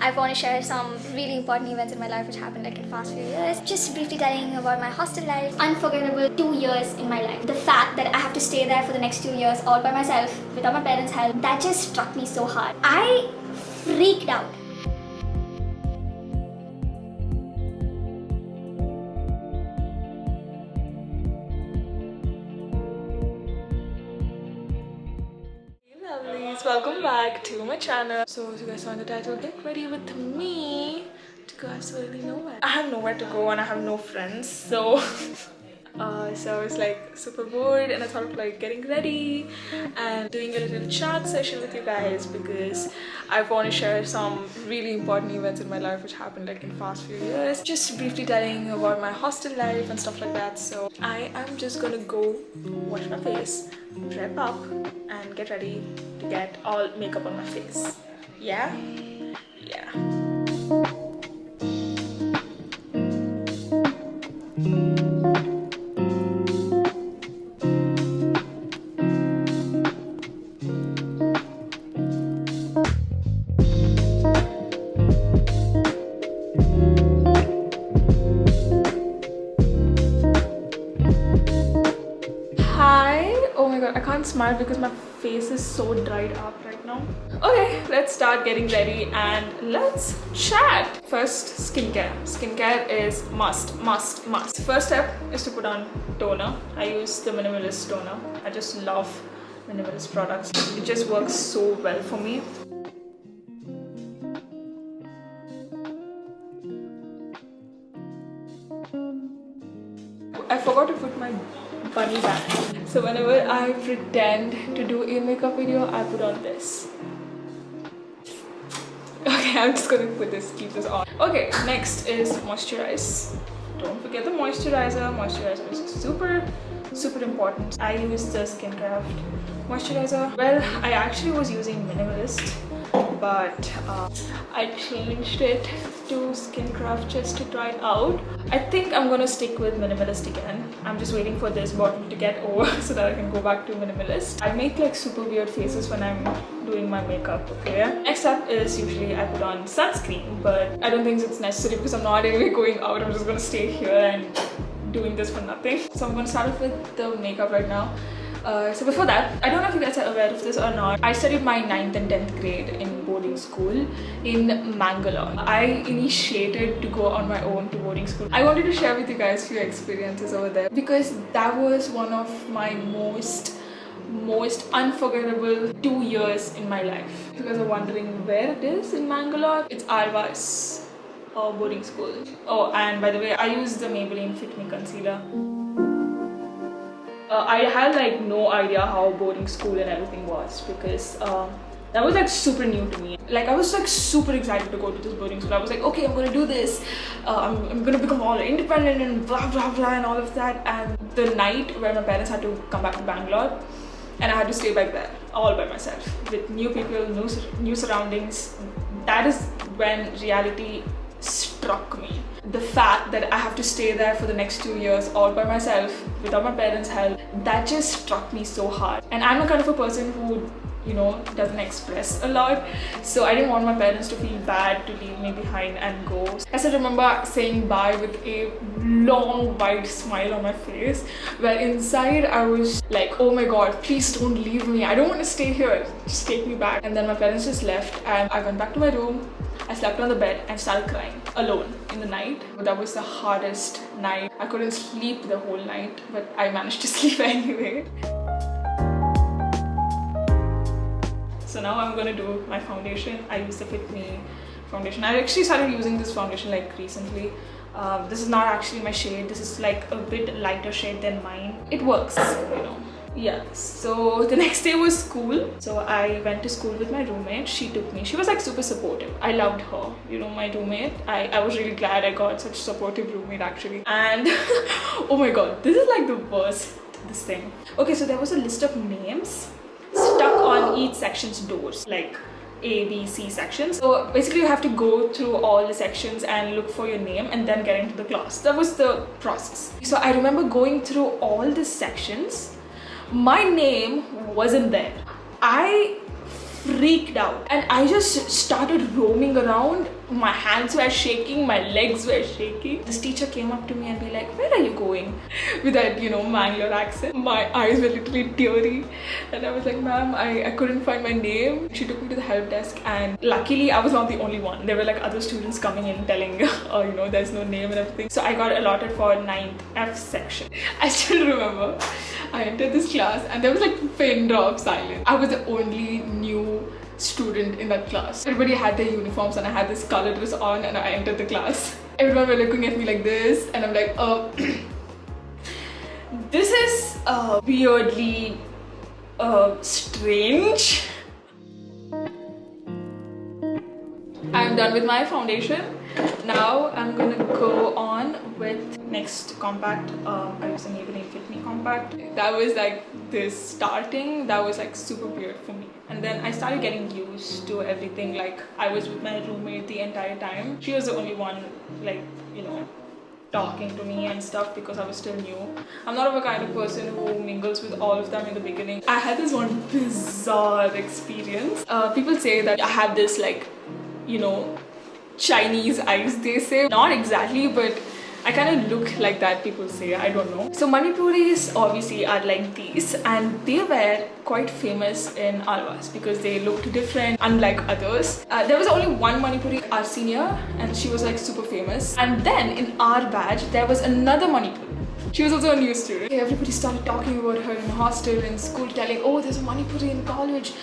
I want to share some really important events in my life which happened like in the past few years. Just briefly telling about my hostel life. Unforgettable 2 years in my life. The fact that I have to stay there for the next 2 years all by myself without my parents' help, that just struck me so hard. I freaked out. Welcome back to my channel. So as you guys saw in the title, get ready with me to go absolutely nowhere. I have nowhere to go and I have no friends, so so I was like super bored and I thought of like getting ready and doing a little chat session with you guys because I want to share some really important events in my life which happened like in the past few years. Just briefly telling about my hostel life and stuff like that. So I am just gonna go wash my face, prep up and get ready to get all makeup on my face. Yeah? Yeah. I can't smile because my face is so dried up right now. Okay, let's start getting ready and let's chat. First, skincare. Skincare is must. First step is to put on toner. I use the minimalist toner. I just love minimalist products. It just works so well for me. I forgot to put my bunny back. So whenever I pretend to do a makeup video, I put on this. Okay, I'm just gonna keep this on. Okay, next is moisturize. Don't forget the moisturizer. Moisturizer is super important. I use the Skincraft moisturizer. Well, I actually was using minimalist, but I changed it to Skincraft just to try it out. I think I'm gonna stick with minimalist again. I'm just waiting for this bottle to get over so that I can go back to minimalist. I make like super weird faces when I'm doing my makeup, okay? Next up is usually I put on sunscreen, but I don't think it's necessary because I'm not anyway going out. I'm just gonna stay here and doing this for nothing. So I'm gonna start off with the makeup right now. So before that, I don't know if you guys are aware of this or not. I studied my 9th and 10th grade in boarding school in Mangalore. I initiated to go on my own to boarding school. I wanted to share with you guys a few experiences over there because that was one of my most unforgettable 2 years in my life. If you guys are wondering where it is in Mangalore, it's Arvas boarding school. Oh, and by the way, I use the Maybelline Fit Me Concealer. I had like no idea how boarding school and everything was because that was like super new to me. Like I was like super excited to go to this boarding school. I was like, okay, I'm gonna do this. I'm gonna become all independent and blah blah blah and all of that. And the night where my parents had to come back to Bangalore and I had to stay back there all by myself with new people, new surroundings. That is when reality struck me. The fact that I have to stay there for the next 2 years all by myself without my parents' help, that just struck me so hard. And I'm the kind of a person who, you know, doesn't express a lot, so I didn't want my parents to feel bad to leave me behind and go. I still remember saying bye with a long wide smile on my face, where inside I was like, oh my god, please don't leave me, I don't want to stay here, just take me back. And then my parents just left and I went back to my room. I slept on the bed and started crying alone in the night. That was the hardest night. I couldn't sleep the whole night, but I managed to sleep anyway. So now I'm gonna do my foundation. I use the Fit Me foundation. I actually started using this foundation like recently. This is not actually my shade. This is like a bit lighter shade than mine. It works, you know. Yeah, so the next day was school. So I went to school with my roommate. She took me. She was like super supportive. I loved her, you know, my roommate. I was really glad I got such a supportive roommate actually. And oh my god, this is like the worst, this thing. Okay, so there was a list of names stuck on each section's doors, like A, B, C sections. So basically you have to go through all the sections and look for your name and then get into the class. That was the process. So I remember going through all the sections. My name wasn't there. I freaked out and I just started roaming around. My hands were shaking, my legs were shaking. This teacher came up to me and be like, where are you going? With that, you know, Mangalore accent. My eyes were literally teary and I was like, ma'am, I couldn't find my name. She took me to the help desk and luckily I was not the only one. There were like other students coming in telling, you know, there's no name and everything. So I got allotted for 9th F section. I still remember I entered this class and there was like pin drop silence. I was the only new student in that class. Everybody had their uniforms and I had this color dress on and I entered the class. Everyone were looking at me like this and I'm like, this is weirdly strange. I'm done with my foundation. Now I'm gonna go on with next compact. I use a Maybelline Fit Me compact. That was like this starting. That was like super weird for me. And then I started getting used to everything. Like I was with my roommate the entire time. She was the only one like, you know, talking to me and stuff because I was still new. I'm not of a kind of person who mingles with all of them in the beginning. I had this one bizarre experience. People say that I have this like, you know, Chinese eyes, they say. Not exactly, but I kind of look like that, people say. I don't know. So Manipuris obviously are like these and they were quite famous in Alvas because they looked different, unlike others. There was only one Manipuri, our senior, and she was like super famous. And then in our batch, there was another Manipuri. She was also a new student. Everybody started talking about her in hostel, in school, telling, oh, there's a Manipuri in college.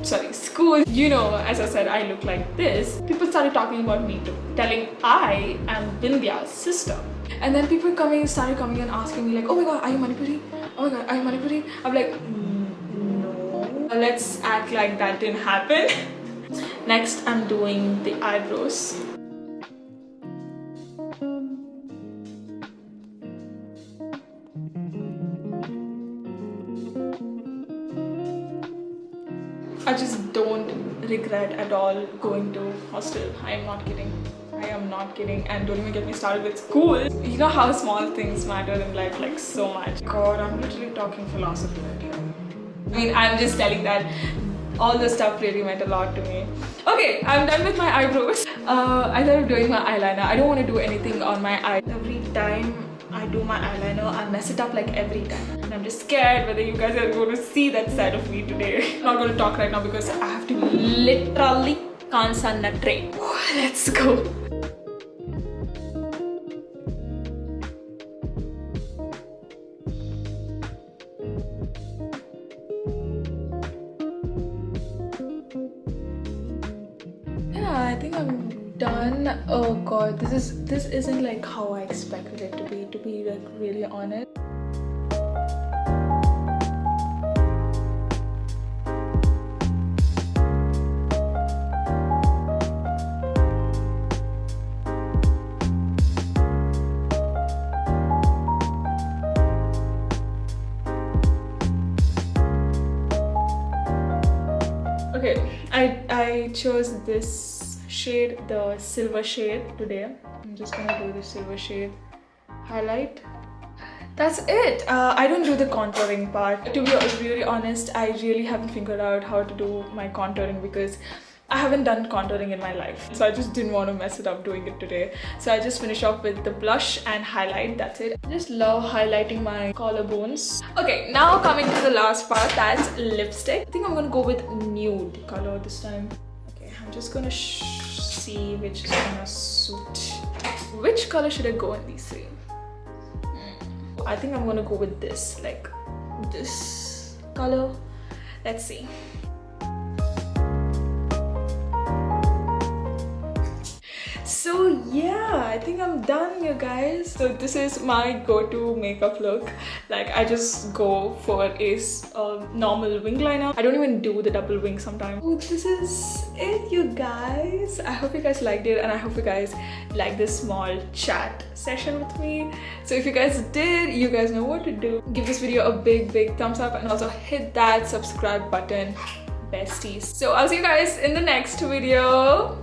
Sorry, school. You know, as I said, I look like this. People started talking about me too, telling I am Vindhya's sister. And then people started coming and asking me like, oh my god, are you Manipuri? Oh my god, are you Manipuri? I'm like, no. Let's act like that didn't happen. Next, I'm doing the eyebrows. I just don't regret at all going to hostel. I am not kidding. I am not kidding. And don't even get me started with school. You know how small things matter in life like so much. God, I'm literally talking philosophy right here. I mean, I'm just telling that all this stuff really meant a lot to me. Okay, I'm done with my eyebrows. I started doing my eyeliner. I don't want to do anything on my eye. Every time I do my eyeliner, I mess it up like every time. And I'm just scared whether you guys are going to see that side of me today. I'm not going to talk right now because I have to literally concentrate. Let's go. Yeah, I think I'm done. Oh god, this isn't like how I expected it to be like really honest. Okay, I chose this shade, the silver shade today. I'm just gonna do the silver shade highlight. That's it. I don't do the contouring part. To be really honest, I really haven't figured out how to do my contouring because I haven't done contouring in my life. So I just didn't want to mess it up doing it today. So I just finished off with the blush and highlight. That's it. I just love highlighting my collarbones. Okay, now coming to the last part, that's lipstick. I think I'm gonna go with nude color this time. Okay, I'm just gonna see which is gonna suit. Which color should I go in these three? I think I'm gonna go with this, like this color. Let's see. So yeah, I think I'm done, you guys. So this is my go-to makeup look. Like I just go for a normal wing liner. I don't even do the double wing sometimes. Oh, this is it, you guys. I hope you guys liked it and I hope you guys like this small chat session with me. So if you guys did, you guys know what to do. Give this video a big thumbs up and also hit that subscribe button, besties. So I'll see you guys in the next video.